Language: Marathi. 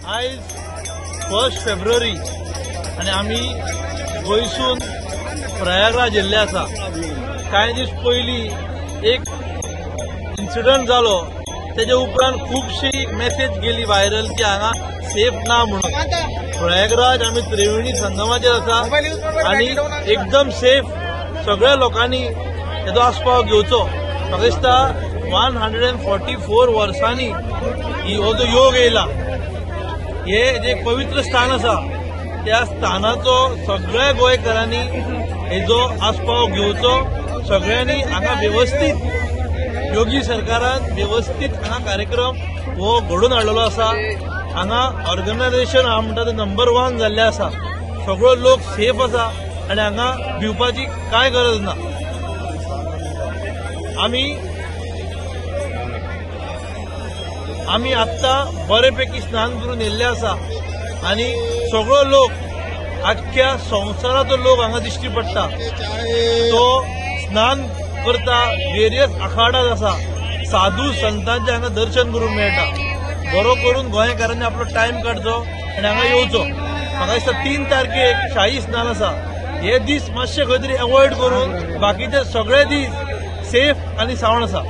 आज 1 फेब्रुवारी आणि आम्ही गोयसून प्रयागराज गेल्ले आसा। कांय दीस पयलीं एक इन्सिडंट जालो, तेजे उपरांत खूबशी मेसेज गेली व्हायरल की हांगा सेफ ना म्हणून। प्रयागराज आम्ही त्रिवेणी संगमाचेर आसा आणि एकदम सेफ सगळ्या लोकांनी हेचो आस्पाव घेवचो। म्हाका दिसता 144 वर्सांनी हो जो योग येयला, हे जे पवित्र स्थान आसा त्या स्थानाचो सगळ्या गोंयकारांनी हेजो आस्पाव घेवचो। सगळ्यांनी हांगा व्यवस्थित योगी सरकारान व्यवस्थित हांगा कार्यक्रम हो घडोवन हाडलेलो आसा। हांगा ऑर्गनायझेशन हांव म्हणटा तें नंबर 1 जाल्लें आसा। सगळो लोक सेफ आसा आणि हांगा भिवपाची कांय गरज ना। आम्ही आत्ता बरेपैकी स्नान करून येयल्ले आसा आणि सगळो लोक आख्ख्या संवसाराचो लोक हांगा दिश्टी पडटा। तो स्नान करता, वेरियस आखाडात आसा, साधू संतांचे हांगा दर्शन करूंक मेळटा। बरो करून गोंयकारांनी आपलो टायम काडचो आणि हांगा येवचो। म्हाका दिसता 3 तारखेक शाही स्नान आसा। हे दीस मातशे खंय तरी अवॉइड करून बाकीचे सगळे दीस सेफ आणि सावण आसा।